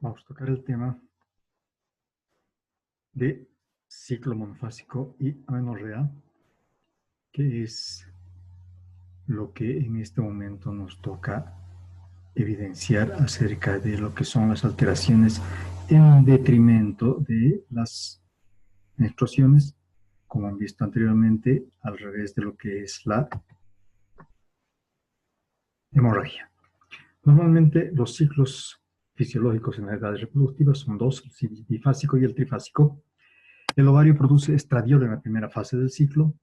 Vamos a tocar el tema de ciclo monofásico y amenorrea, que es lo que en este momento nos toca evidenciar acerca de lo que son las alteraciones en detrimento de las menstruaciones, como han visto anteriormente, al revés de lo que es la hemorragia. Normalmente los ciclos fisiológicos en las edades reproductivas son dos, el bifásico y el trifásico. El ovario produce estradiol en la primera fase del ciclo,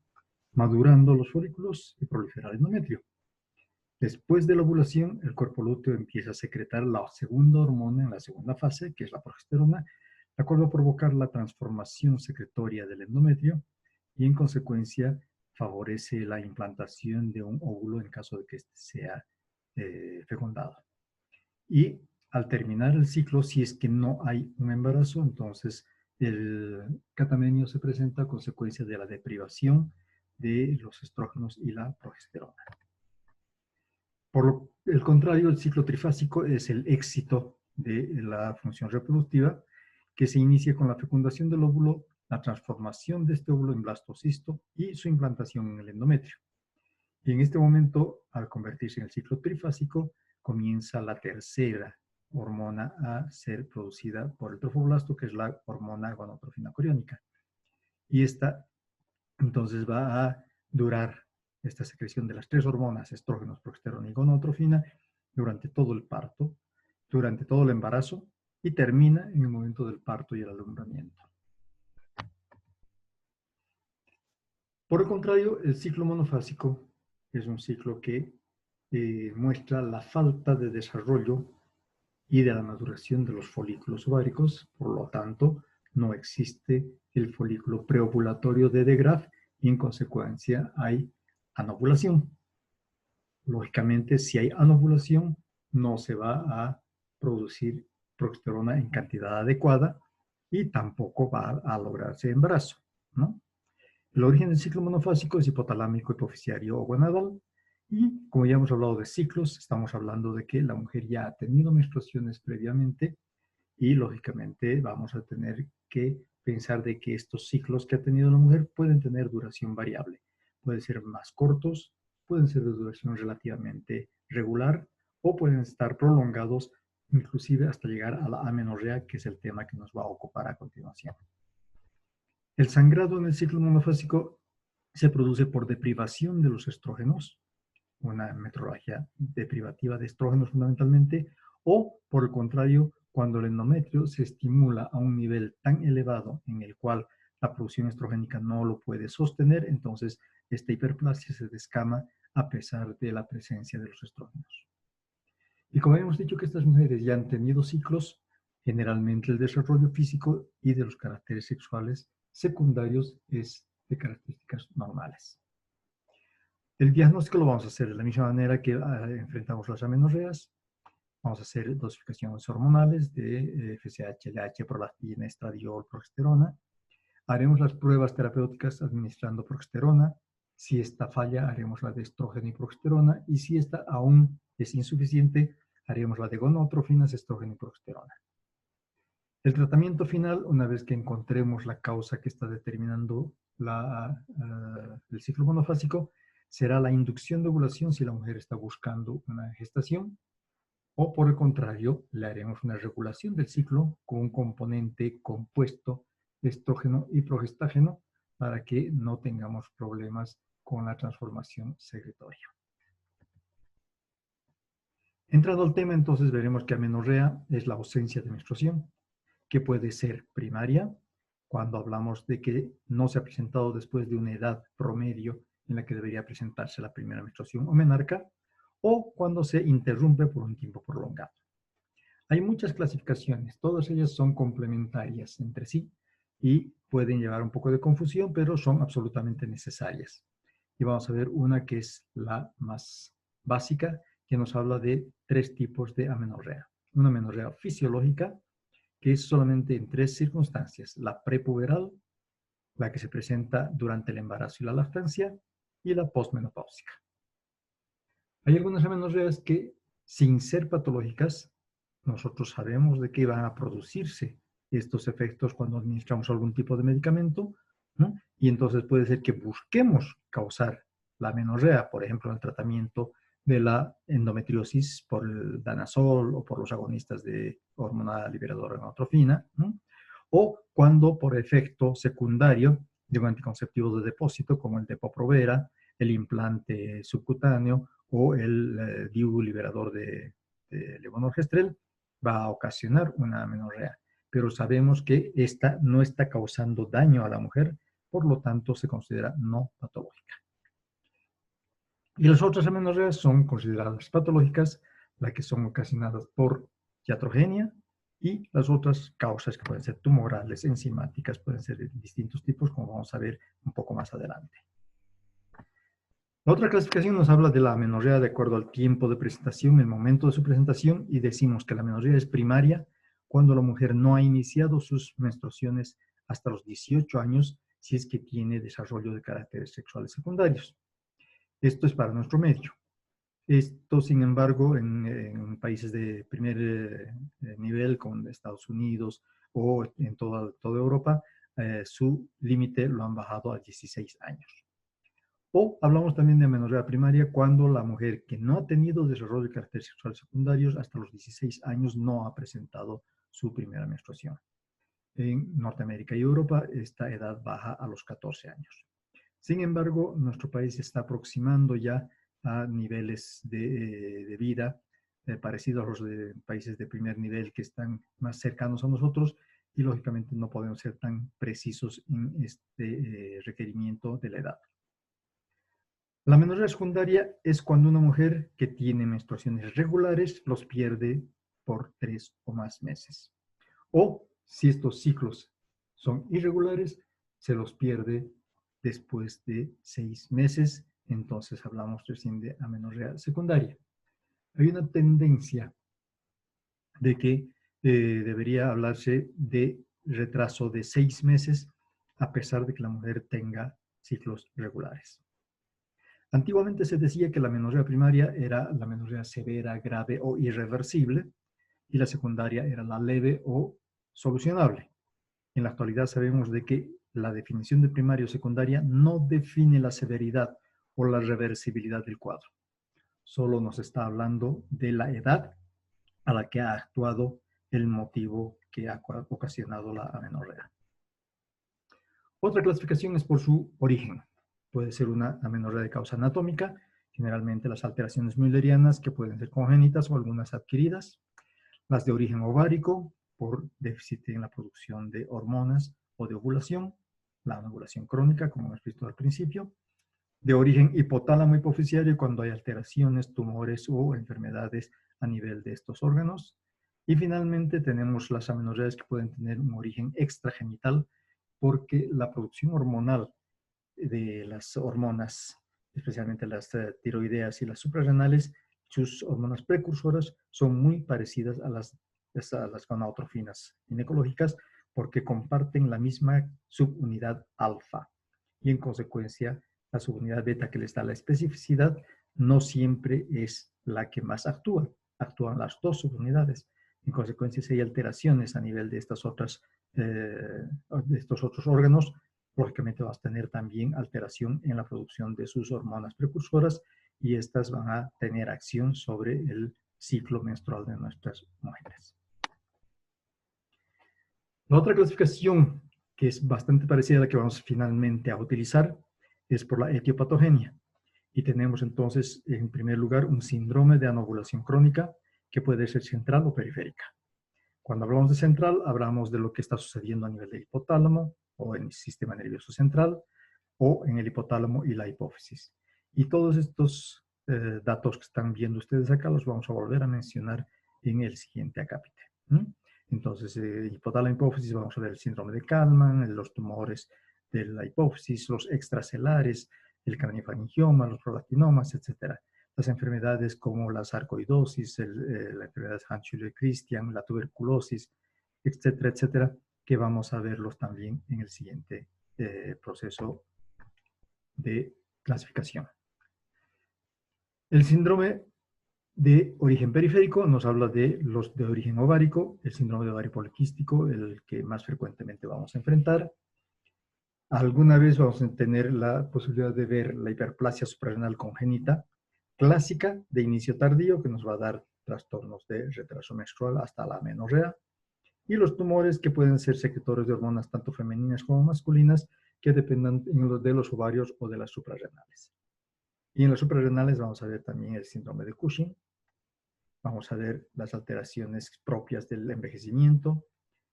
madurando los folículos y prolifera el endometrio. Después de la ovulación, el cuerpo lúteo empieza a secretar la segunda hormona en la segunda fase, que es la progesterona, la cual va a provocar la transformación secretoria del endometrio y en consecuencia favorece la implantación de un óvulo en caso de que éste sea fecundado. Y al terminar el ciclo, si es que no hay un embarazo, entonces el catamenio se presenta a consecuencia de la deprivación de los estrógenos y la progesterona. Por el contrario, el ciclo trifásico es el éxito de la función reproductiva que se inicia con la fecundación del óvulo, la transformación de este óvulo en blastocisto y su implantación en el endometrio. Y en este momento, al convertirse en el ciclo trifásico, comienza la tercera hormona a ser producida por el trofoblasto, que es la hormona gonotrofina coriónica. Y esta entonces va a durar esta secreción de las tres hormonas, estrógenos, progesterona y gonotrofina, durante todo el parto, durante todo el embarazo y termina en el momento del parto y el alumbramiento. Por el contrario, el ciclo monofásico es un ciclo que muestra la falta de desarrollo y de la maduración de los folículos ováricos, por lo tanto, no existe el folículo preovulatorio de De Graaf y en consecuencia hay anovulación. Lógicamente, si hay anovulación, no se va a producir progesterona en cantidad adecuada y tampoco va a lograrse embarazo, ¿no? El origen del ciclo monofásico es hipotalámico, hipoficiario o gonadal. Y como ya hemos hablado de ciclos, estamos hablando de que la mujer ya ha tenido menstruaciones previamente y lógicamente vamos a tener que pensar de que estos ciclos que ha tenido la mujer pueden tener duración variable. Pueden ser más cortos, pueden ser de duración relativamente regular o pueden estar prolongados inclusive hasta llegar a la amenorrea, que es el tema que nos va a ocupar a continuación. El sangrado en el ciclo monofásico se produce por deprivación de los estrógenos, una metrorragia deprivativa de estrógenos fundamentalmente, o por el contrario, cuando el endometrio se estimula a un nivel tan elevado en el cual la producción estrogénica no lo puede sostener, entonces esta hiperplasia se descama a pesar de la presencia de los estrógenos. Y como hemos dicho que estas mujeres ya han tenido ciclos, generalmente el desarrollo físico y de los caracteres sexuales secundarios es de características normales. El diagnóstico lo vamos a hacer de la misma manera que enfrentamos las amenorreas. Vamos a hacer dosificaciones hormonales de FSH, LH, prolactina, estradiol, progesterona. Haremos las pruebas terapéuticas administrando progesterona. Si esta falla, haremos la de estrógeno y progesterona. Y si esta aún es insuficiente, haremos la de gonotrofinas, estrógeno y progesterona. El tratamiento final, una vez que encontremos la causa que está determinando el ciclo monofásico, será la inducción de ovulación si la mujer está buscando una gestación, o por el contrario, le haremos una regulación del ciclo con un componente compuesto de estrógeno y progestágeno para que no tengamos problemas con la transformación secretoria. Entrando al tema, entonces veremos que amenorrea es la ausencia de menstruación, que puede ser primaria, cuando hablamos de que no se ha presentado después de una edad promedio en la que debería presentarse la primera menstruación, o menarca, o cuando se interrumpe por un tiempo prolongado. Hay muchas clasificaciones, todas ellas son complementarias entre sí y pueden llevar un poco de confusión, pero son absolutamente necesarias. Y vamos a ver una que es la más básica, que nos habla de tres tipos de amenorrea. Una amenorrea fisiológica, que es solamente en tres circunstancias: la prepuberal, la que se presenta durante el embarazo y la lactancia, y la postmenopáusica. Hay algunas amenorreas que, sin ser patológicas, nosotros sabemos de que van a producirse estos efectos cuando administramos algún tipo de medicamento, ¿no? Y entonces puede ser que busquemos causar la amenorrea, por ejemplo, en el tratamiento de la endometriosis por el danazol o por los agonistas de hormona liberadora gonadotrofina, ¿no? O cuando por efecto secundario de un anticonceptivo de depósito como el Depo-Provera, el implante subcutáneo o el DIU liberador de levonorgestrel, va a ocasionar una amenorrea. Pero sabemos que esta no está causando daño a la mujer, por lo tanto se considera no patológica. Y las otras amenorreas son consideradas patológicas, las que son ocasionadas por iatrogenia y las otras causas que pueden ser tumorales, enzimáticas, pueden ser de distintos tipos, como vamos a ver un poco más adelante. La otra clasificación nos habla de la amenorrea de acuerdo al tiempo de presentación, el momento de su presentación, y decimos que la amenorrea es primaria cuando la mujer no ha iniciado sus menstruaciones hasta los 18 años, si es que tiene desarrollo de caracteres sexuales secundarios. Esto es para nuestro medio. Esto, sin embargo, en países de primer nivel, como Estados Unidos o en toda Europa, su límite lo han bajado a 16 años. O hablamos también de amenorrea primaria cuando la mujer que no ha tenido desarrollo de caracteres sexuales secundarios hasta los 16 años no ha presentado su primera menstruación. En Norteamérica y Europa esta edad baja a los 14 años. Sin embargo, nuestro país se está aproximando ya a niveles de vida parecidos a los de países de primer nivel que están más cercanos a nosotros y lógicamente no podemos ser tan precisos en este requerimiento de la edad. La amenorrea secundaria es cuando una mujer que tiene menstruaciones regulares los pierde por 3 o más meses. O si estos ciclos son irregulares, se los pierde después de 6 meses. Entonces hablamos recién de amenorrea secundaria. Hay una tendencia de que debería hablarse de retraso de 6 meses a pesar de que la mujer tenga ciclos regulares. Antiguamente se decía que la amenorrea primaria era la amenorrea severa, grave o irreversible y la secundaria era la leve o solucionable. En la actualidad sabemos de que la definición de primaria o secundaria no define la severidad o la reversibilidad del cuadro. Solo nos está hablando de la edad a la que ha actuado el motivo que ha ocasionado la amenorrea. Otra clasificación es por su origen. Puede ser una amenorrea de causa anatómica, generalmente las alteraciones müllerianas que pueden ser congénitas o algunas adquiridas. Las de origen ovárico, por déficit en la producción de hormonas o de ovulación, la ovulación crónica, como hemos visto al principio. De origen hipotálamo hipoficiario, cuando hay alteraciones, tumores o enfermedades a nivel de estos órganos. Y finalmente tenemos las amenorreas que pueden tener un origen extragenital, porque la producción hormonal de las hormonas, especialmente las tiroideas y las suprarrenales, sus hormonas precursoras son muy parecidas a las gonadotrofinas ginecológicas porque comparten la misma subunidad alfa y en consecuencia la subunidad beta que les da la especificidad no siempre es la que más actúa, actúan las dos subunidades. En consecuencia, si hay alteraciones a nivel de estos otros órganos, lógicamente vas a tener también alteración en la producción de sus hormonas precursoras y estas van a tener acción sobre el ciclo menstrual de nuestras mujeres. La otra clasificación, que es bastante parecida a la que vamos finalmente a utilizar, es por la etiopatogenia. Y tenemos entonces, en primer lugar, un síndrome de anovulación crónica que puede ser central o periférica. Cuando hablamos de central, hablamos de lo que está sucediendo a nivel del hipotálamo o en el sistema nervioso central o en el hipotálamo y la hipófisis. Y todos estos datos que están viendo ustedes acá los vamos a volver a mencionar en el siguiente acápite. Entonces, hipotálamo, hipófisis, vamos a ver el síndrome de Kallmann, los tumores de la hipófisis, los extracelares, el craniofaringioma, los prolactinomas, etc. Las enfermedades como la sarcoidosis, la enfermedad de Hanschüller-Christian, la tuberculosis, etcétera, etcétera, que vamos a verlos también en el siguiente proceso de clasificación. El síndrome De origen periférico nos habla de los de origen ovárico, el síndrome de ovario poliquístico, el que más frecuentemente vamos a enfrentar. Alguna vez vamos a tener la posibilidad de ver la hiperplasia suprarrenal congénita clásica de inicio tardío, que nos va a dar trastornos de retraso menstrual hasta la amenorrea, y los tumores que pueden ser secretores de hormonas tanto femeninas como masculinas, que dependan de los ovarios o de las suprarrenales. Y en las suprarrenales vamos a ver también el síndrome de Cushing, vamos a ver las alteraciones propias del envejecimiento,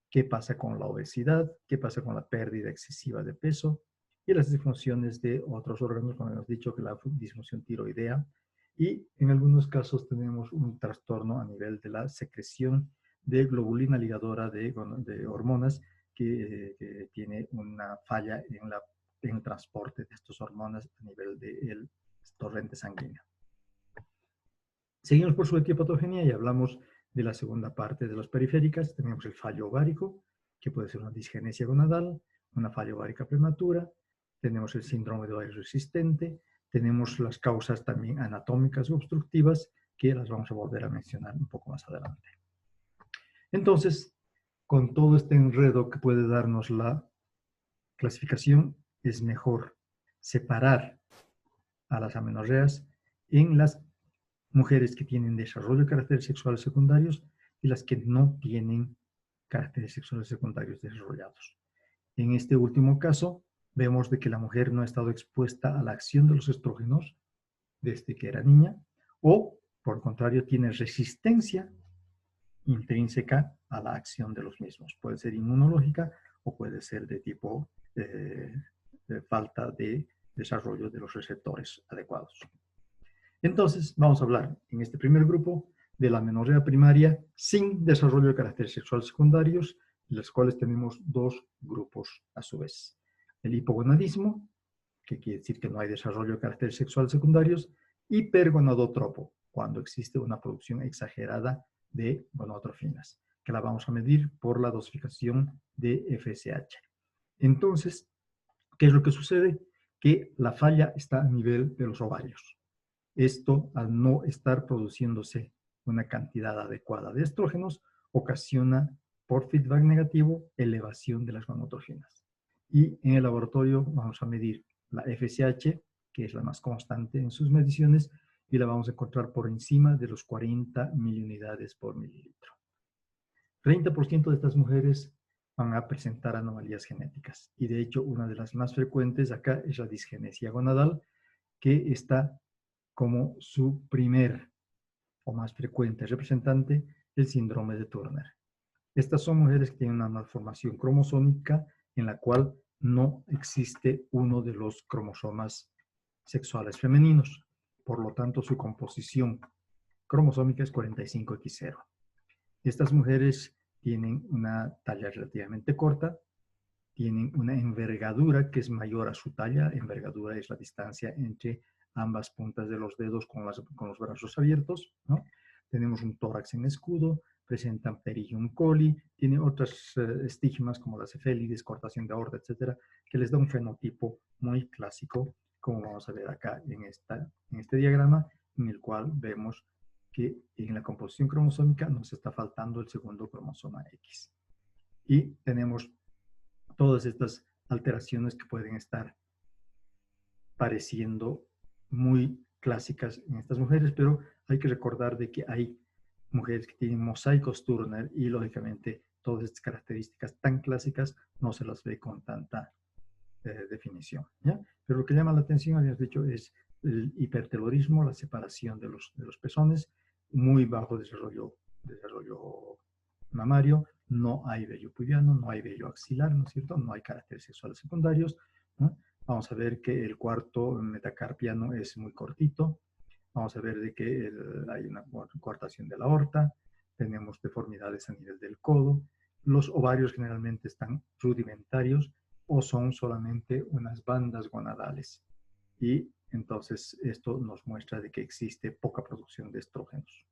qué pasa con la obesidad, qué pasa con la pérdida excesiva de peso y las disfunciones de otros órganos, como hemos dicho, que la disfunción tiroidea. Y en algunos casos tenemos un trastorno a nivel de la secreción de globulina ligadora de hormonas que tiene una falla en el transporte de estas hormonas a nivel del torrente sanguíneo. Seguimos por su etiopatogenia y hablamos de la segunda parte de las periféricas. Tenemos el fallo ovárico, que puede ser una disgenesia gonadal, una falla ovárica prematura. Tenemos el síndrome de ovario resistente. Tenemos las causas también anatómicas y obstructivas, que las vamos a volver a mencionar un poco más adelante. Entonces, con todo este enredo que puede darnos la clasificación, es mejor separar a las amenorreas en las mujeres que tienen desarrollo de caracteres sexuales secundarios y las que no tienen caracteres sexuales secundarios desarrollados. En este último caso, vemos de que la mujer no ha estado expuesta a la acción de los estrógenos desde que era niña, o, por el contrario, tiene resistencia intrínseca a la acción de los mismos. Puede ser inmunológica o puede ser de tipo de falta de desarrollo de los receptores adecuados. Entonces, vamos a hablar en este primer grupo de la amenorrea primaria sin desarrollo de caracteres sexuales secundarios, en los cuales tenemos dos grupos a su vez. El hipogonadismo, que quiere decir que no hay desarrollo de caracteres sexuales secundarios, hipergonadotropo, cuando existe una producción exagerada de gonadotrofinas, que la vamos a medir por la dosificación de FSH. Entonces, ¿qué es lo que sucede? Que la falla está a nivel de los ovarios. Esto, al no estar produciéndose una cantidad adecuada de estrógenos, ocasiona por feedback negativo elevación de las gonadotrofinas. Y en el laboratorio vamos a medir la FSH, que es la más constante en sus mediciones, y la vamos a encontrar por encima de los 40 miliunidades por mililitro. 30% de estas mujeres van a presentar anomalías genéticas. Y de hecho, una de las más frecuentes acá es la disgenesia gonadal, que está como su primer o más frecuente representante el síndrome de Turner. Estas son mujeres que tienen una malformación cromosómica en la cual no existe uno de los cromosomas sexuales femeninos. Por lo tanto, su composición cromosómica es 45X0. Estas mujeres tienen una talla relativamente corta, tienen una envergadura que es mayor a su talla. Envergadura es la distancia entre ambas puntas de los dedos con los brazos abiertos, ¿no? Tenemos un tórax en escudo, presentan pterygium coli, tiene otros estigmas como las cefélides, cortación de aorta, etcétera, que les da un fenotipo muy clásico, como vamos a ver acá en este diagrama, en el cual vemos que en la composición cromosómica nos está faltando el segundo cromosoma X. Y tenemos todas estas alteraciones que pueden estar pareciendo muy clásicas en estas mujeres, pero hay que recordar de que hay mujeres que tienen mosaicos Turner y lógicamente todas estas características tan clásicas no se las ve con tanta definición, ¿ya? Pero lo que llama la atención, habíamos dicho, es el hipertelorismo, la separación de los pezones, muy bajo desarrollo mamario, no hay vello pubiano, no hay vello axilar, ¿no es cierto? No hay caracteres sexuales secundarios, ¿no? Vamos a ver que el cuarto metacarpiano es muy cortito. Vamos a ver de que hay una coartación de la aorta. Tenemos deformidades a nivel del codo. Los ovarios generalmente están rudimentarios o son solamente unas bandas gonadales. Y entonces esto nos muestra de que existe poca producción de estrógenos.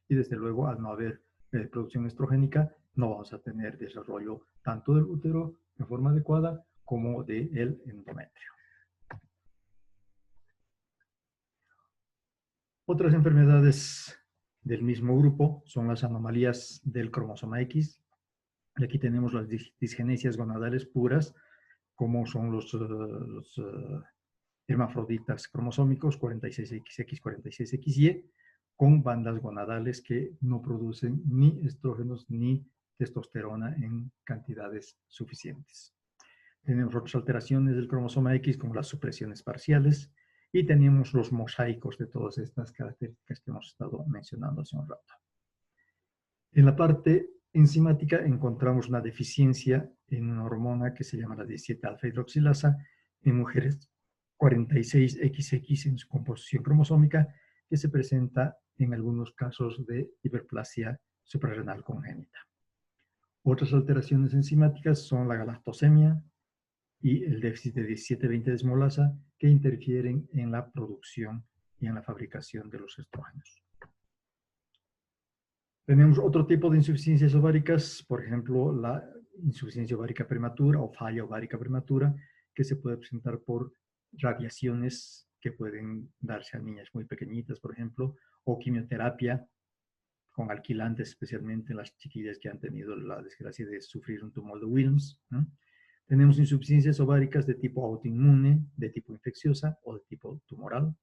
Y desde luego, al no haber producción estrogénica, no vamos a tener desarrollo tanto del útero de forma adecuada como del endometrio. Otras enfermedades del mismo grupo son las anomalías del cromosoma X. Y aquí tenemos las disgenesias gonadales puras, como son los hermafroditas cromosómicos 46XX, 46XY, con bandas gonadales que no producen ni estrógenos ni testosterona en cantidades suficientes. Tenemos otras alteraciones del cromosoma X, como las supresiones parciales, y tenemos los mosaicos de todas estas características que hemos estado mencionando hace un rato. En la parte enzimática encontramos una deficiencia en una hormona que se llama la 17-alfa-hidroxilasa en mujeres 46XX en su composición cromosómica, que se presenta en algunos casos de hiperplasia suprarrenal congénita. Otras alteraciones enzimáticas son la galactosemia y el déficit de 17-20-desmolasa, que interfieren en la producción y en la fabricación de los estrógenos. Tenemos otro tipo de insuficiencias ováricas, por ejemplo, la insuficiencia ovárica prematura o falla ovárica prematura, que se puede presentar por radiaciones que pueden darse a niñas muy pequeñitas, por ejemplo, o quimioterapia con alquilantes, especialmente las chiquillas que han tenido la desgracia de sufrir un tumor de Wilms, ¿no? Tenemos insuficiencias ováricas de tipo autoinmune, de tipo infecciosa o de tipo tumoral.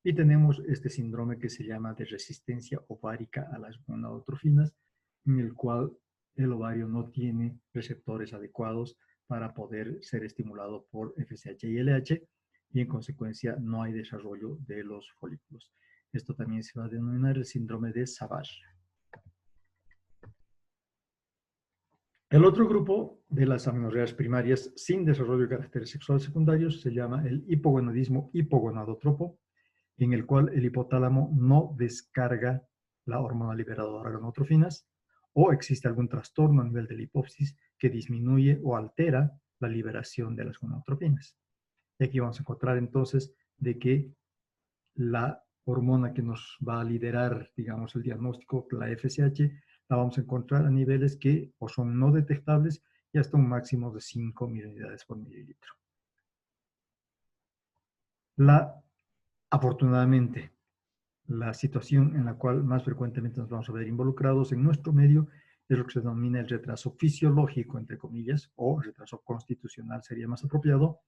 Y tenemos este síndrome que se llama de resistencia ovárica a las gonadotrofinas, en el cual el ovario no tiene receptores adecuados para poder ser estimulado por FSH y LH, y en consecuencia no hay desarrollo de los folículos. Esto también se va a denominar el síndrome de Savage. El otro grupo de las amenorreas primarias sin desarrollo de caracteres sexuales secundarios se llama el hipogonadismo hipogonadotropo, en el cual el hipotálamo no descarga la hormona liberadora de gonadotrofinas, o existe algún trastorno a nivel de la hipófisis que disminuye o altera la liberación de las gonadotrofinas. Y aquí vamos a encontrar entonces de que la hormona que nos va a liderar, digamos, el diagnóstico, la FSH, la vamos a encontrar a niveles que o son no detectables y hasta un máximo de 5 miliunidades por mililitro. Afortunadamente, la situación en la cual más frecuentemente nos vamos a ver involucrados en nuestro medio es lo que se denomina el retraso fisiológico, entre comillas, o retraso constitucional sería más apropiado,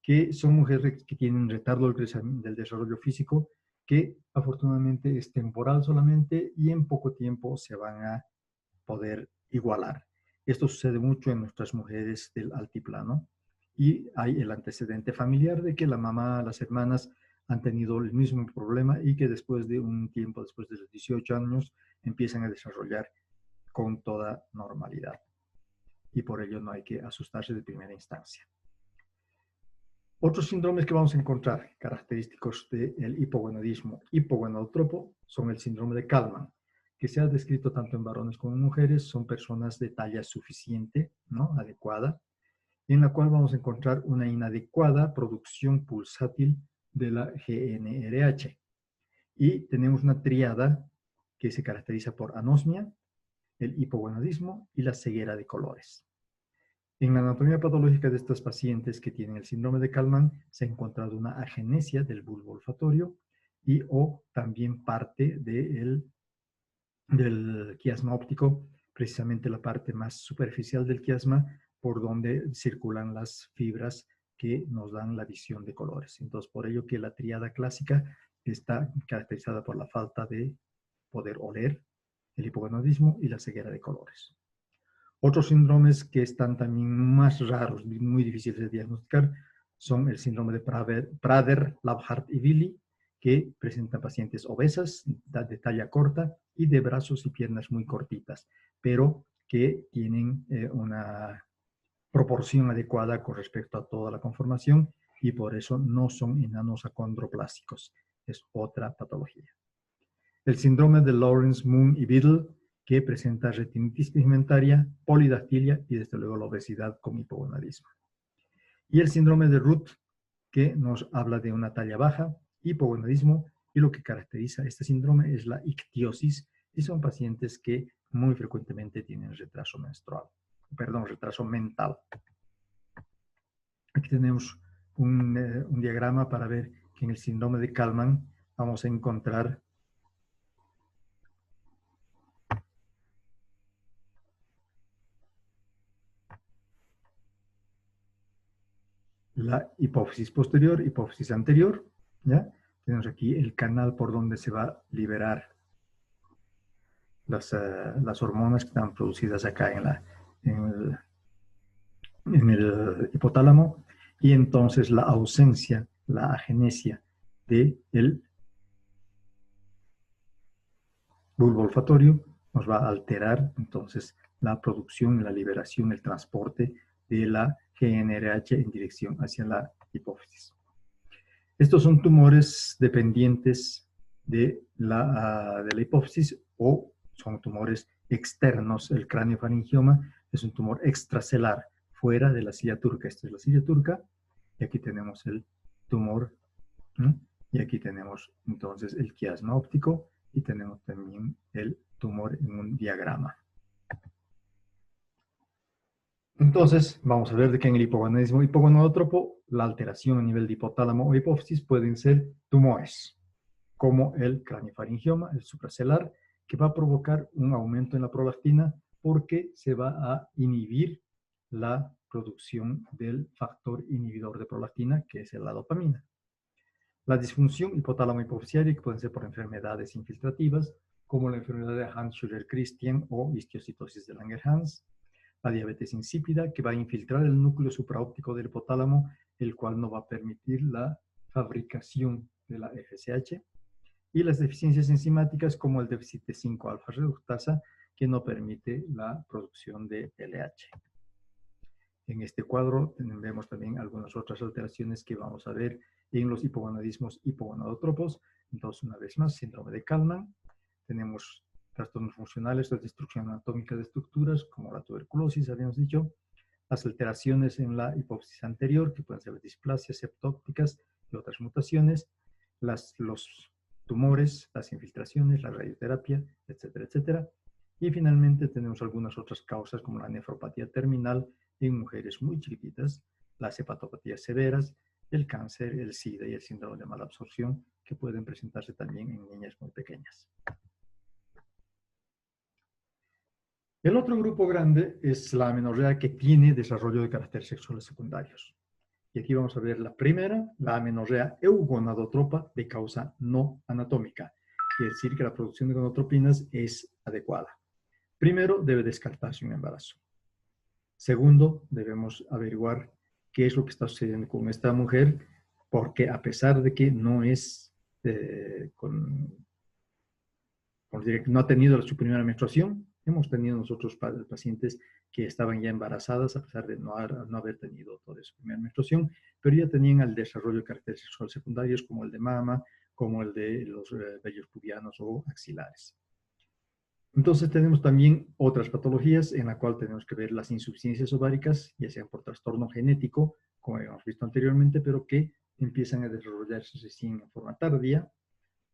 que son mujeres que tienen retardo del desarrollo físico, que afortunadamente es temporal solamente y en poco tiempo se van a poder igualar. Esto sucede mucho en nuestras mujeres del altiplano y hay el antecedente familiar de que la mamá, las hermanas han tenido el mismo problema y que después de un tiempo, después de los 18 años, empiezan a desarrollar con toda normalidad. Y por ello no hay que asustarse de primera instancia. Otros síndromes que vamos a encontrar, característicos del hipogonadismo hipogonadotropo, son el síndrome de Kallmann, que se ha descrito tanto en varones como en mujeres. Son personas de talla suficiente, ¿no?, adecuada, en la cual vamos a encontrar una inadecuada producción pulsátil de la GnRH. Y tenemos una tríada que se caracteriza por anosmia, el hipogonadismo y la ceguera de colores. En la anatomía patológica de estas pacientes que tienen el síndrome de Kallmann se ha encontrado una agenesia del bulbo olfatorio y o también parte del quiasma óptico, precisamente la parte más superficial del quiasma por donde circulan las fibras que nos dan la visión de colores. Entonces, por ello que la tríada clásica está caracterizada por la falta de poder oler, el hipogonadismo y la ceguera de colores. Otros síndromes que están también más raros, muy difíciles de diagnosticar, son el síndrome de Prader, Labhart y Willi, que presentan pacientes obesas, de talla corta y de brazos y piernas muy cortitas, pero que tienen una proporción adecuada con respecto a toda la conformación y por eso no son enanos acondroplásicos. Es otra patología. El síndrome de Lawrence, Moon y Biddle, que presenta retinitis pigmentaria, polidactilia y desde luego la obesidad con hipogonadismo. Y el síndrome de Ruth, que nos habla de una talla baja, hipogonadismo, y lo que caracteriza este síndrome es la ictiosis, y son pacientes que muy frecuentemente tienen retraso mental. Aquí tenemos un diagrama para ver que en el síndrome de Kallmann vamos a encontrar la hipófisis posterior, hipófisis anterior, ¿ya? Tenemos aquí el canal por donde se va a liberar las hormonas que están producidas acá en el hipotálamo, y entonces la ausencia, la agenesia del bulbo olfatorio nos va a alterar entonces la producción, la liberación, el transporte de la GnRH en dirección hacia la hipófisis. Estos son tumores dependientes de la hipófisis o son tumores externos. El craniofaringioma es un tumor extracelular, fuera de la silla turca. Esta es la silla turca y aquí tenemos el tumor, ¿no? Y aquí tenemos entonces el quiasma óptico y tenemos también el tumor en un diagrama. Entonces, vamos a ver de que en el hipogonadismo hipogonadotrópo, la alteración a nivel de hipotálamo o hipófisis pueden ser tumores, como el craniofaringioma, el supracelular, que va a provocar un aumento en la prolactina porque se va a inhibir la producción del factor inhibidor de prolactina, que es la dopamina. La disfunción hipotálamo-hipofisiaria, que pueden ser por enfermedades infiltrativas, como la enfermedad de Hans-Schüller-Christian o histiocytosis de Langerhans. La diabetes insípida, que va a infiltrar el núcleo supraóptico del hipotálamo, el cual no va a permitir la fabricación de la FSH. Y las deficiencias enzimáticas, como el déficit de 5-alfa reductasa, que no permite la producción de LH. En este cuadro vemos también algunas otras alteraciones que vamos a ver en los hipogonadismos hipogonadotropos. Entonces, una vez más, síndrome de Kalman. Tenemos trastornos funcionales o destrucción anatómica de estructuras, como la tuberculosis, habíamos dicho. Las alteraciones en la hipófisis anterior, que pueden ser displasias septópticas y otras mutaciones. Los tumores, las infiltraciones, la radioterapia, etcétera, etcétera. Y finalmente tenemos algunas otras causas, como la nefropatía terminal en mujeres muy chiquitas, las hepatopatías severas, el cáncer, el SIDA y el síndrome de malabsorción, que pueden presentarse también en niñas muy pequeñas. El otro grupo grande es la amenorrea, que tiene desarrollo de caracteres sexuales secundarios. Y aquí vamos a ver la primera, la amenorrea eugonadotropa de causa no anatómica. Quiere decir que la producción de gonadotropinas es adecuada. Primero, debe descartarse un embarazo. Segundo, debemos averiguar qué es lo que está sucediendo con esta mujer, porque a pesar de que no es, no ha tenido su primera menstruación, hemos tenido nosotros pacientes que estaban ya embarazadas a pesar de no haber tenido toda su primera menstruación, pero ya tenían el desarrollo de caracteres sexuales secundarios como el de mama, como el de los vellos pubianos o axilares. Entonces tenemos también otras patologías en la cual tenemos que ver las insuficiencias ováricas, ya sean por trastorno genético, como habíamos visto anteriormente, pero que empiezan a desarrollarse recién en forma tardía,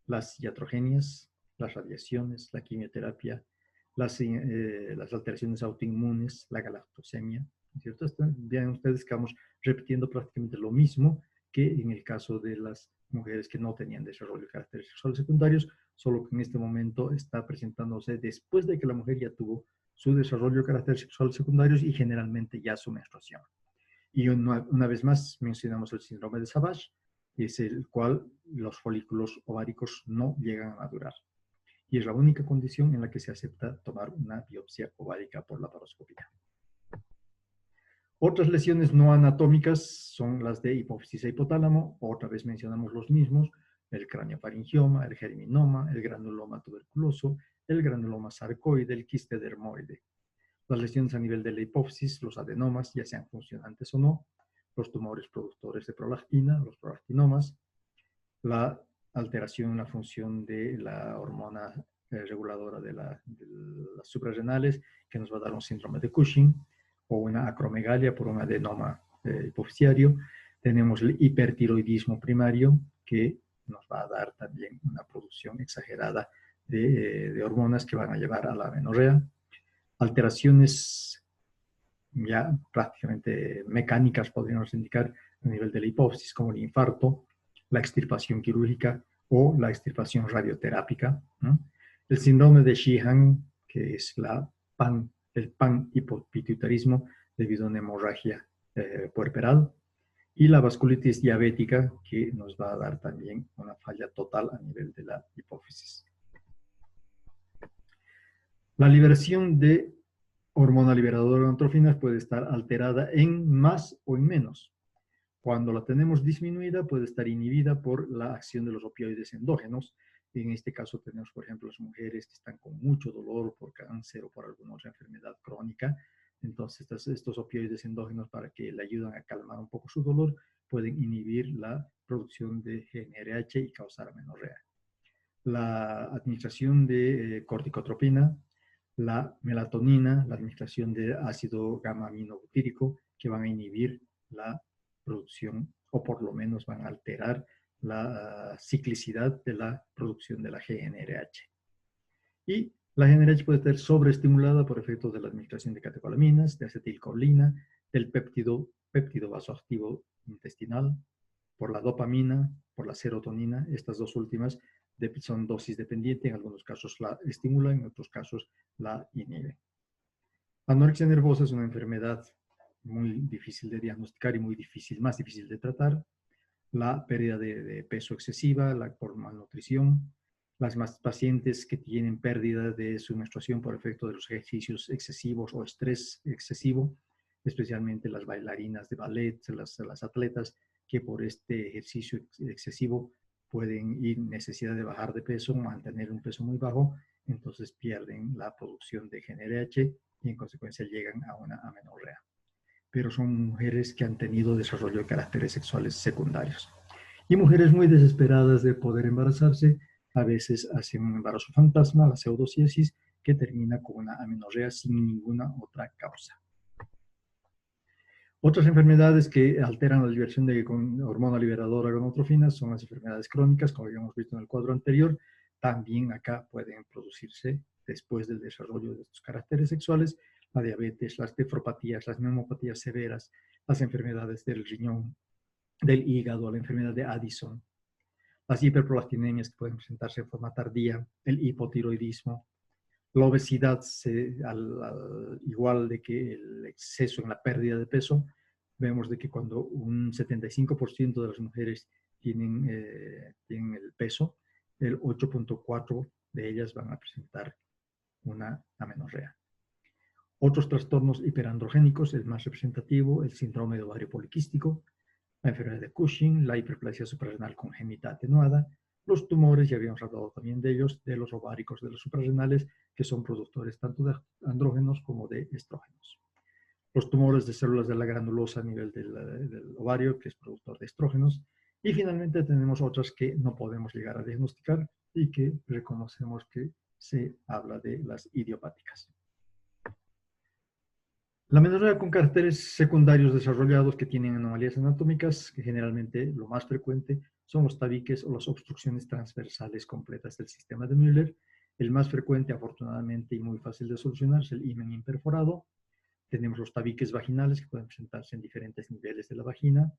las iatrogenias, las radiaciones, la quimioterapia, las alteraciones autoinmunes, la galactosemia, ¿cierto? Vean ustedes que vamos repitiendo prácticamente lo mismo que en el caso de las mujeres que no tenían desarrollo de caracteres sexuales secundarios, solo que en este momento está presentándose después de que la mujer ya tuvo su desarrollo de caracteres sexuales secundarios y generalmente ya su menstruación. Y una vez más mencionamos el síndrome de Savage, es el cual los folículos ováricos no llegan a madurar. Y es la única condición en la que se acepta tomar una biopsia ovárica por laparoscopía. Otras lesiones no anatómicas son las de hipófisis e hipotálamo. Otra vez mencionamos los mismos: el craniofaringioma, el germinoma, el granuloma tuberculoso, el granuloma sarcoide, el quiste dermoide. Las lesiones a nivel de la hipófisis, los adenomas, ya sean funcionantes o no, los tumores productores de prolactina, los prolactinomas, la alteración en la función de la hormona reguladora de las suprarrenales, que nos va a dar un síndrome de Cushing, o una acromegalia por un adenoma hipofisiario. Tenemos el hipertiroidismo primario, que nos va a dar también una producción exagerada de hormonas que van a llevar a la amenorrea. Alteraciones ya prácticamente mecánicas podríamos indicar a nivel de la hipófisis, como el infarto, la extirpación quirúrgica o la extirpación radioterápica, ¿no? El síndrome de Sheehan, que es el panhipopituitarismo debido a una hemorragia puerperal, y la vasculitis diabética, que nos va a dar también una falla total a nivel de la hipófisis. La liberación de hormona liberadora de gonadotrofinas puede estar alterada en más o en menos. Cuando la tenemos disminuida, puede estar inhibida por la acción de los opioides endógenos. En este caso tenemos, por ejemplo, las mujeres que están con mucho dolor por cáncer o por alguna otra enfermedad crónica. Entonces, estos opioides endógenos, para que le ayuden a calmar un poco su dolor, pueden inhibir la producción de GnRH y causar amenorrea. La administración de corticotropina, la melatonina, la administración de ácido gamma-aminobutírico, que van a inhibir la producción, o por lo menos van a alterar la ciclicidad de la producción de la GnRH. Y la GnRH puede ser sobreestimulada por efectos de la administración de catecolaminas, de acetilcolina, del péptido vasoactivo intestinal, por la dopamina, por la serotonina. Estas dos últimas son dosis dependientes, en algunos casos la estimulan, en otros casos la inhiben. La anorexia nervosa es una enfermedad muy difícil de diagnosticar y más difícil de tratar. La pérdida de peso excesiva, por malnutrición, las pacientes que tienen pérdida de su menstruación por efecto de los ejercicios excesivos o estrés excesivo, especialmente las bailarinas de ballet, las atletas que por este ejercicio excesivo pueden ir necesidad de bajar de peso, mantener un peso muy bajo, entonces pierden la producción de GnRH y en consecuencia llegan a una amenorrea. Pero son mujeres que han tenido desarrollo de caracteres sexuales secundarios. Y mujeres muy desesperadas de poder embarazarse, a veces hacen un embarazo fantasma, la pseudociesis, que termina con una amenorrea sin ninguna otra causa. Otras enfermedades que alteran la liberación de hormona liberadora gonadotrofinas son las enfermedades crónicas, como habíamos visto en el cuadro anterior. También acá pueden producirse, después del desarrollo de estos caracteres sexuales, la diabetes, las nefropatías, las neumopatías severas, las enfermedades del riñón, del hígado, la enfermedad de Addison, las hiperprolactinemias que pueden presentarse en forma tardía, el hipotiroidismo, la obesidad, igual de que el exceso en la pérdida de peso. Vemos de que cuando un 75% de las mujeres tienen el peso, el 8.4% de ellas van a presentar una amenorrea. Otros trastornos hiperandrogénicos, el más representativo, el síndrome de ovario poliquístico, la enfermedad de Cushing, la hiperplasia suprarrenal congénita atenuada, los tumores, ya habíamos hablado también de ellos, de los ováricos, de los suprarrenales, que son productores tanto de andrógenos como de estrógenos. Los tumores de células de la granulosa a nivel del ovario, que es productor de estrógenos. Y finalmente tenemos otras que no podemos llegar a diagnosticar y que reconocemos que se habla de las idiopáticas. La amenorrea con caracteres secundarios desarrollados que tienen anomalías anatómicas, que generalmente lo más frecuente son los tabiques o las obstrucciones transversales completas del sistema de Müller. El más frecuente, afortunadamente, y muy fácil de solucionar es el himen imperforado. Tenemos los tabiques vaginales que pueden presentarse en diferentes niveles de la vagina.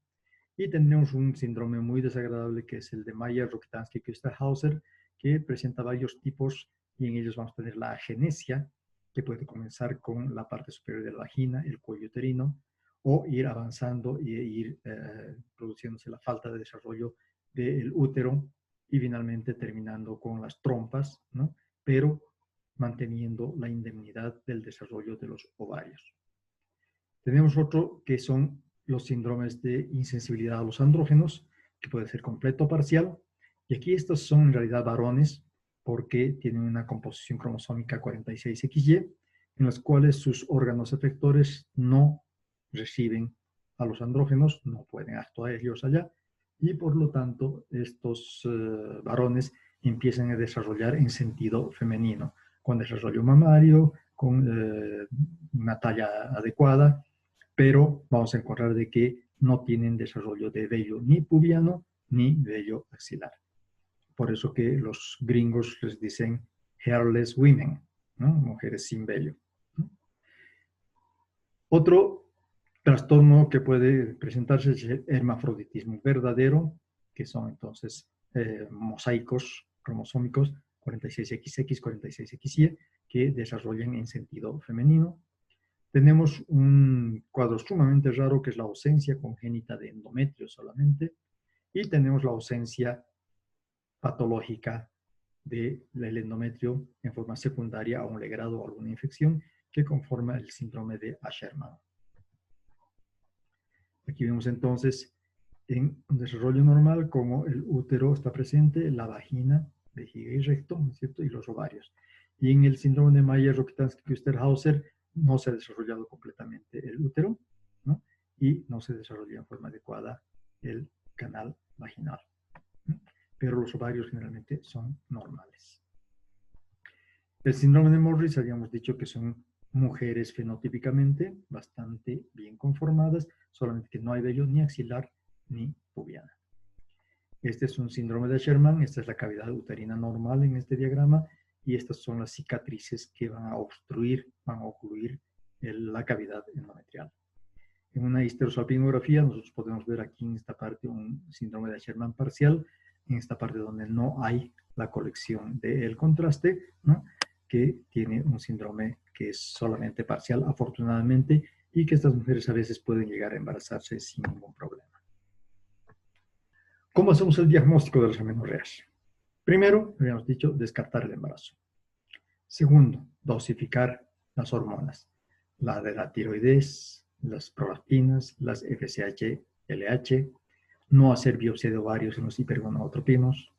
Y tenemos un síndrome muy desagradable que es el de Mayer, Rokitansky, Küster-Hauser, que presenta varios tipos y en ellos vamos a tener la agenesia, que puede comenzar con la parte superior de la vagina, el cuello uterino, o ir avanzando e ir produciéndose la falta de desarrollo del útero y finalmente terminando con las trompas, ¿no? Pero manteniendo la indemnidad del desarrollo de los ovarios. Tenemos otro que son los síndromes de insensibilidad a los andrógenos, que puede ser completo o parcial, y aquí estos son en realidad varones porque tienen una composición cromosómica 46XY, en las cuales sus órganos efectores no reciben a los andrógenos, no pueden actuar ellos allá, y por lo tanto estos varones empiezan a desarrollar en sentido femenino, con desarrollo mamario, con una talla adecuada, pero vamos a encontrar de que no tienen desarrollo de vello ni pubiano ni vello axilar. Por eso que los gringos les dicen hairless women, ¿no? Mujeres sin vello, ¿no? Otro trastorno que puede presentarse es el hermafroditismo verdadero, que son entonces mosaicos cromosómicos 46XX, 46XY, que desarrollan en sentido femenino. Tenemos un cuadro sumamente raro que es la ausencia congénita de endometrio solamente, y tenemos la ausencia patológica del endometrio en forma secundaria a un legrado o alguna infección que conforma el síndrome de Asherman. Aquí vemos entonces en un desarrollo normal como el útero está presente, la vagina, vejiga y recto, ¿no es cierto?, y los ovarios. Y en el síndrome de Mayer-Rokitansky-Küster-Hauser no se ha desarrollado completamente el útero, ¿no?, y no se desarrolla en forma adecuada el canal vaginal, ¿no?, pero los ovarios generalmente son normales. El síndrome de Morris habíamos dicho que son mujeres fenotípicamente bastante bien conformadas, solamente que no hay vello ni axilar ni pubiana. Este es un síndrome de Sherman, esta es la cavidad uterina normal en este diagrama, y estas son las cicatrices que van a obstruir, van a ocluir la cavidad endometrial. En una histerosalpingografía nosotros podemos ver aquí en esta parte un síndrome de Sherman parcial, en esta parte donde no hay la colección del contraste, ¿no?, que tiene un síndrome que es solamente parcial, afortunadamente, y que estas mujeres a veces pueden llegar a embarazarse sin ningún problema. ¿Cómo hacemos el diagnóstico de las amenorreas? Primero, habíamos dicho, descartar el embarazo. Segundo, dosificar las hormonas, la de la tiroides, las prolactinas, las FSH-LH, no hacer biopsia de ovarios en los hipergonadotropinos,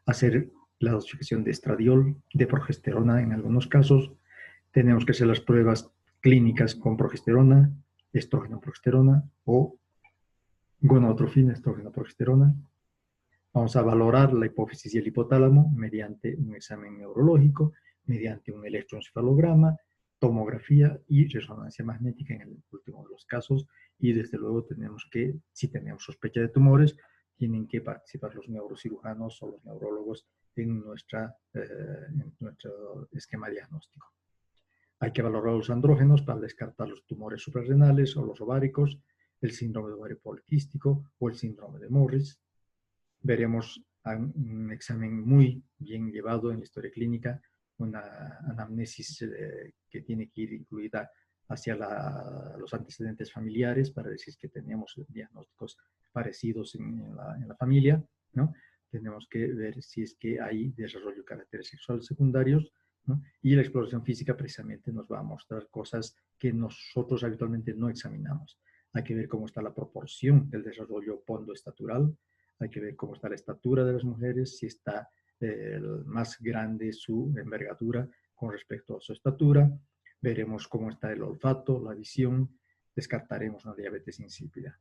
hacer la dosificación de estradiol, de progesterona en algunos casos. Tenemos que hacer las pruebas clínicas con progesterona, estrógeno-progesterona o gonadotrofina, estrógeno-progesterona. Vamos a valorar la hipófisis y el hipotálamo mediante un examen neurológico, mediante un electroencefalograma, tomografía y resonancia magnética en el último de los casos. Y desde luego tenemos que, si tenemos sospecha de tumores, tienen que participar los neurocirujanos o los neurólogos en nuestro esquema diagnóstico. Hay que valorar los andrógenos para descartar los tumores suprarrenales o los ováricos, el síndrome de ovario poliquístico o el síndrome de Morris. Veremos un examen muy bien llevado en la historia clínica, una anamnesis que tiene que ir incluida hacia los antecedentes familiares para decir que tenemos diagnósticos parecidos en la familia, ¿no? Tenemos que ver si es que hay desarrollo de caracteres sexuales secundarios, ¿no? Y la exploración física precisamente nos va a mostrar cosas que nosotros habitualmente no examinamos. Hay que ver cómo está la proporción del desarrollo pondoestatural, hay que ver cómo está la estatura de las mujeres, si está más grande su envergadura con respecto a su estatura. Veremos cómo está el olfato, la visión, descartaremos una diabetes insípida.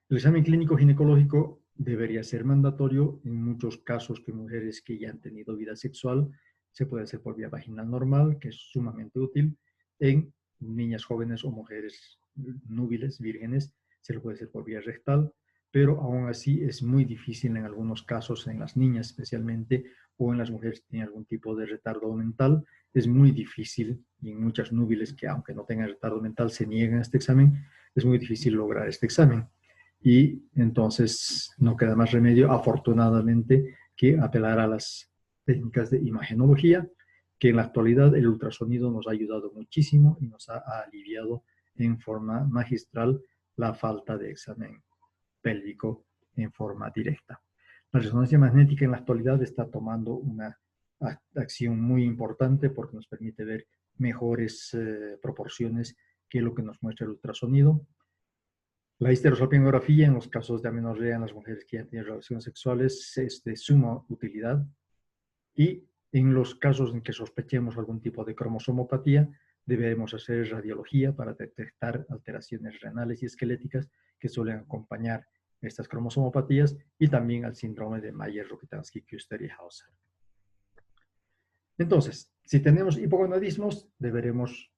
El examen clínico ginecológico debería ser mandatorio en muchos casos que mujeres que ya han tenido vida sexual. Se puede hacer por vía vaginal normal, que es sumamente útil. En niñas jóvenes o mujeres núbiles, vírgenes, se lo puede hacer por vía rectal, pero aún así es muy difícil en algunos casos, en las niñas especialmente, o en las mujeres que tienen algún tipo de retardo mental. Es muy difícil, y en muchas núbiles que aunque no tengan retardo mental se niegan a este examen, es muy difícil lograr este examen. Y entonces no queda más remedio, afortunadamente, que apelar a las técnicas de imagenología, que en la actualidad el ultrasonido nos ha ayudado muchísimo y nos ha aliviado en forma magistral la falta de examen pélvico en forma directa. La resonancia magnética en la actualidad está tomando una acción muy importante porque nos permite ver mejores proporciones que lo que nos muestra el ultrasonido. La histerosalpingografía en los casos de amenorrea en las mujeres que ya tienen relaciones sexuales es de suma utilidad, y en los casos en que sospechemos algún tipo de cromosomopatía debemos hacer radiología para detectar alteraciones renales y esqueléticas que suelen acompañar estas cromosomopatías, y también al síndrome de Mayer-Rokitansky-Küster-Hauser. Entonces, si tenemos hipogonadismos, deberemos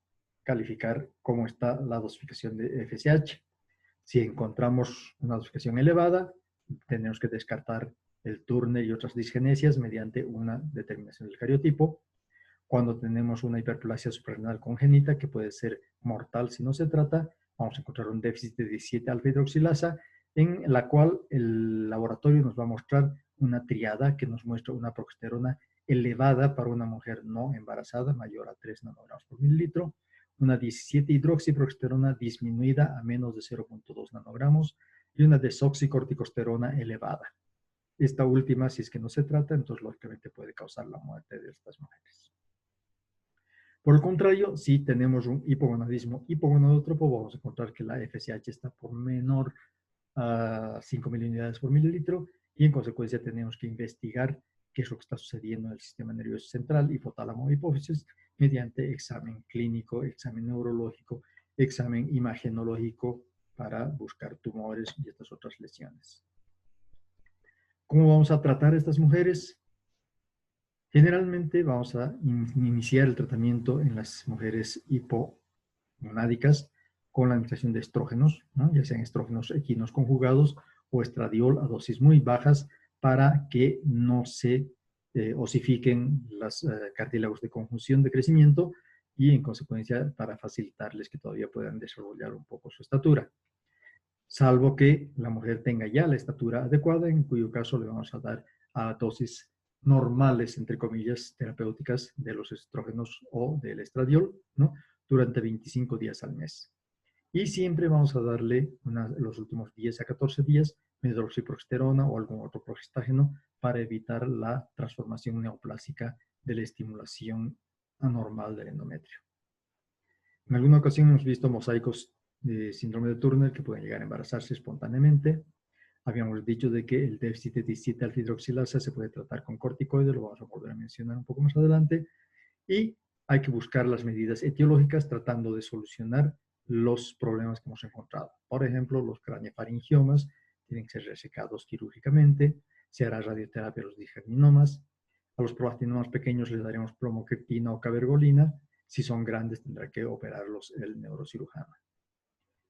calificar cómo está la dosificación de FSH. Si encontramos una dosificación elevada, tenemos que descartar el Turner y otras disgenesias mediante una determinación del cariotipo. Cuando tenemos una hiperplasia suprarrenal congénita, que puede ser mortal si no se trata, vamos a encontrar un déficit de 17-alfa-hidroxilasa, en la cual el laboratorio nos va a mostrar una triada que nos muestra una progesterona elevada para una mujer no embarazada, mayor a 3 nanogramos por mililitro, una 17-hidroxiprogesterona disminuida a menos de 0.2 nanogramos y una desoxicorticosterona elevada. Esta última, si es que no se trata, entonces lógicamente puede causar la muerte de estas mujeres. Por el contrario, si tenemos un hipogonadismo hipogonadótropo, vamos a encontrar que la FSH está por menor a 5.000 unidades por mililitro y en consecuencia tenemos que investigar qué es lo que está sucediendo en el sistema nervioso central, hipotálamo e hipófisis, mediante examen clínico, examen neurológico, examen imagenológico para buscar tumores y estas otras lesiones. ¿Cómo vamos a tratar a estas mujeres? Generalmente vamos a iniciar el tratamiento en las mujeres hipogonádicas con la administración de estrógenos, ¿no? Ya sean estrógenos equinos conjugados o estradiol a dosis muy bajas para que no se osifiquen los cartílagos de conjunción de crecimiento y en consecuencia para facilitarles que todavía puedan desarrollar un poco su estatura. Salvo que la mujer tenga ya la estatura adecuada, en cuyo caso le vamos a dar a dosis normales, entre comillas, terapéuticas de los estrógenos o del estradiol, ¿no? Durante 25 días al mes. Y siempre vamos a darle los últimos 10 a 14 días medroxiprogesterona o algún otro progestágeno para evitar la transformación neoplásica de la estimulación anormal del endometrio. En alguna ocasión hemos visto mosaicos de síndrome de Turner que pueden llegar a embarazarse espontáneamente. Habíamos dicho de que el déficit de 17-alfa-hidroxilasa se puede tratar con corticoides, lo vamos a volver a mencionar un poco más adelante. Y hay que buscar las medidas etiológicas tratando de solucionar los problemas que hemos encontrado. Por ejemplo, los craneofaringiomas tienen que ser resecados quirúrgicamente, se hará radioterapia a los digerminomas, a los proactinomas pequeños les daremos bromocriptina o cabergolina, si son grandes tendrá que operarlos el neurocirujano.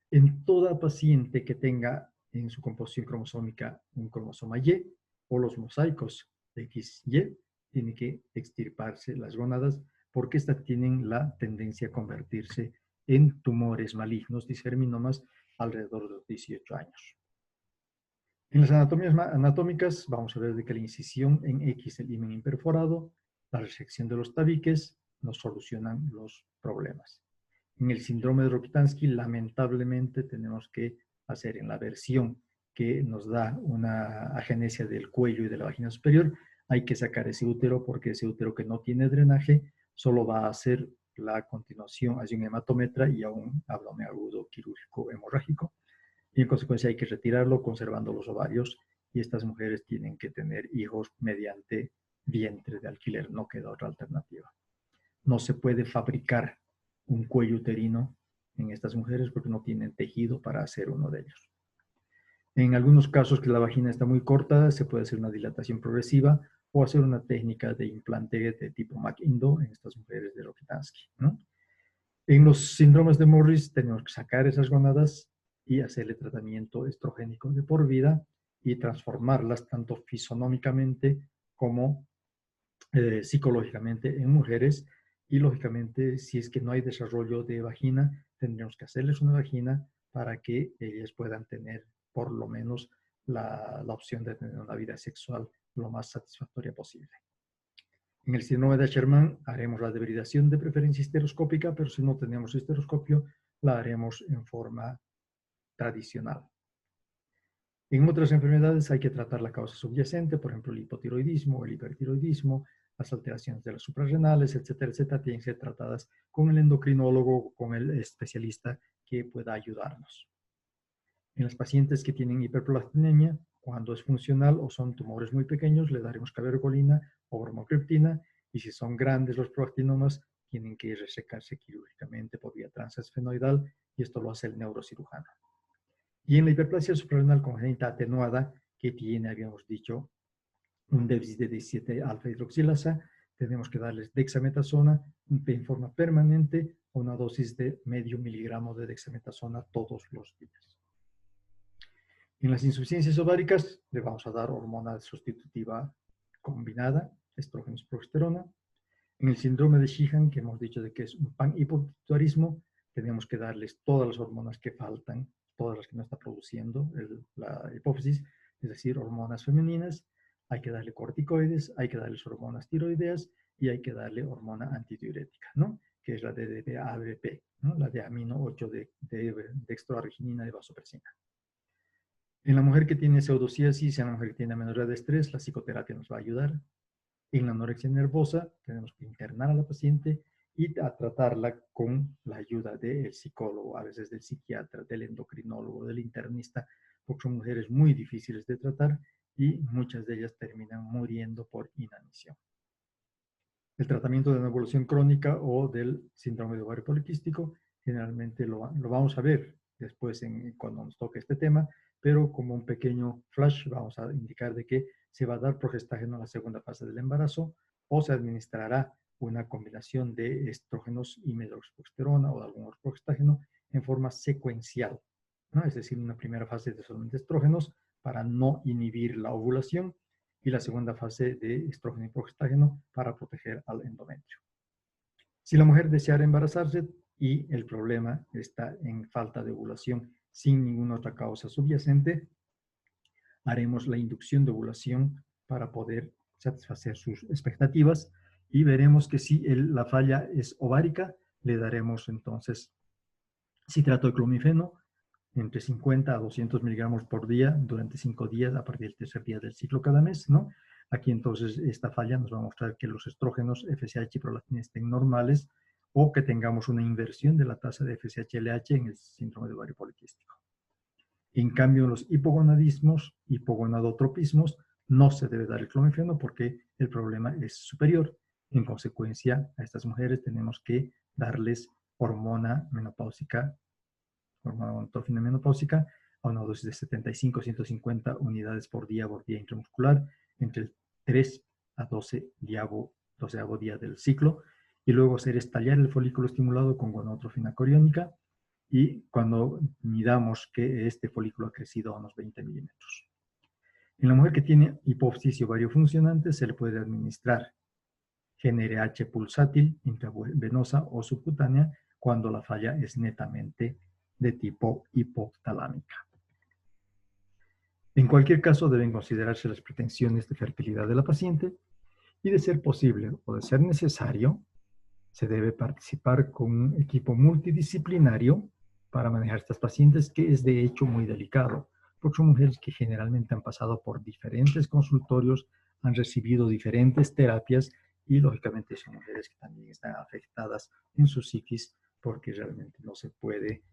En toda paciente que tenga en su composición cromosómica un cromosoma Y o los mosaicos XY, tiene que extirparse las gónadas porque estas tienen la tendencia a convertirse en tumores malignos, disgerminomas, alrededor de los 18 años. En las anatomías anatómicas vamos a ver de que la incisión en X, el himen imperforado, la resección de los tabiques nos solucionan los problemas. En el síndrome de Rokitansky, lamentablemente, tenemos que hacer en la versión que nos da una agenesia del cuello y de la vagina superior, hay que sacar ese útero porque ese útero que no tiene drenaje solo va a hacer la continuación hacia un hematometra y a un abdomen agudo quirúrgico hemorrágico. Y en consecuencia hay que retirarlo conservando los ovarios y estas mujeres tienen que tener hijos mediante vientre de alquiler, no queda otra alternativa. No se puede fabricar un cuello uterino en estas mujeres porque no tienen tejido para hacer uno de ellos. En algunos casos que la vagina está muy corta, se puede hacer una dilatación progresiva o hacer una técnica de implante de tipo McIndo en estas mujeres de Rokitansky, ¿no? En los síndromes de Morris tenemos que sacar esas gónadas y hacerle tratamiento estrogénico de por vida y transformarlas tanto fisonómicamente como psicológicamente en mujeres. Y lógicamente, si es que no hay desarrollo de vagina, tendríamos que hacerles una vagina para que ellas puedan tener por lo menos la opción de tener una vida sexual lo más satisfactoria posible. En el síndrome de Asherman haremos la debridación de preferencia histeroscópica, pero si no tenemos histeroscopio, la haremos en forma tradicional. En otras enfermedades hay que tratar la causa subyacente, por ejemplo, el hipotiroidismo, el hipertiroidismo, las alteraciones de las suprarrenales, etcétera, tienen que ser tratadas con el endocrinólogo, con el especialista que pueda ayudarnos. En los pacientes que tienen hiperprolactinemia, cuando es funcional o son tumores muy pequeños, le daremos cabergolina o bromocriptina, y si son grandes los proactinomas, tienen que resecarse quirúrgicamente por vía transesfenoidal, y esto lo hace el neurocirujano. Y en la hiperplasia suprarrenal congénita atenuada, que tiene, habíamos dicho, un déficit de 17-alfa-hidroxilasa, tenemos que darles dexametasona en forma permanente, o una dosis de medio miligramo de dexametasona todos los días. En las insuficiencias ováricas le vamos a dar hormona sustitutiva combinada, estrógenos, progesterona. En el síndrome de Sheehan, que hemos dicho de que es un panhipopituitarismo, tenemos que darles todas las hormonas que faltan, todas las que no está produciendo la hipófisis, es decir, hormonas femeninas. Hay que darle corticoides, hay que darles hormonas tiroideas y hay que darle hormona antidiurética, ¿no? que es la DDP-ABP, ¿no? La de amino 8 de dextroarginina de vasopresina. En la mujer que tiene pseudociasis, en la mujer que tiene amenorrea de estrés, la psicoterapia nos va a ayudar. En la anorexia nervosa, tenemos que internar a la paciente y a tratarla con la ayuda del psicólogo, a veces del psiquiatra, del endocrinólogo, del internista, porque son mujeres muy difíciles de tratar y muchas de ellas terminan muriendo por inanición. El tratamiento de una evolución crónica o del síndrome de ovario poliquístico, generalmente lo vamos a ver después cuando nos toque este tema, pero como un pequeño flash vamos a indicar de que se va a dar progestágeno en la segunda fase del embarazo o se administrará una combinación de estrógenos y medroxprogesterona o de algún otro progestágeno en forma secuencial, ¿no? Es decir, una primera fase de solamente estrógenos para no inhibir la ovulación y la segunda fase de estrógeno y progestágeno para proteger al endometrio. Si la mujer deseara embarazarse y el problema está en falta de ovulación sin ninguna otra causa subyacente, haremos la inducción de ovulación para poder satisfacer sus expectativas y veremos que si la falla es ovárica, le daremos entonces citrato de clomifeno entre 50 a 200 miligramos por día durante 5 días a partir del tercer día del ciclo cada mes, ¿no? Aquí entonces esta falla nos va a mostrar que los estrógenos FSH y prolactina estén normales o que tengamos una inversión de la tasa de FSH-LH en el síndrome de ovario poliquístico. En cambio, en los hipogonadismos, hipogonadotropismos, no se debe dar el clomifeno porque el problema es superior. En consecuencia, a estas mujeres tenemos que darles hormona menopáusica, hormona gonadotrófica menopáusica, a una dosis de 75 a 150 unidades por día intramuscular, entre el 3 a 12avo día del ciclo, y luego hacer estallar el folículo estimulado con gonadotrofina coriónica, y cuando midamos que este folículo ha crecido a unos 20 milímetros. En la mujer que tiene hipófisis y ovario funcionante se le puede administrar GnRH pulsátil intravenosa o subcutánea cuando la falla es netamente de tipo hipotalámica. En cualquier caso, deben considerarse las pretensiones de fertilidad de la paciente y, de ser posible o de ser necesario, se debe participar con un equipo multidisciplinario para manejar estas pacientes, que es de hecho muy delicado, porque son mujeres que generalmente han pasado por diferentes consultorios, han recibido diferentes terapias y lógicamente son mujeres que también están afectadas en su psiquis porque realmente no se puede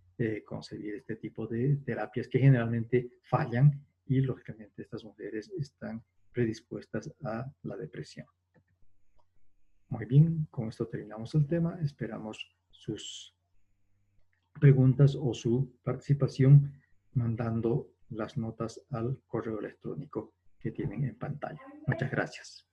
concebir este tipo de terapias que generalmente fallan y lógicamente estas mujeres están predispuestas a la depresión. Muy bien, con esto terminamos el tema. Esperamos sus preguntas o su participación mandando las notas al correo electrónico que tienen en pantalla. Muchas gracias.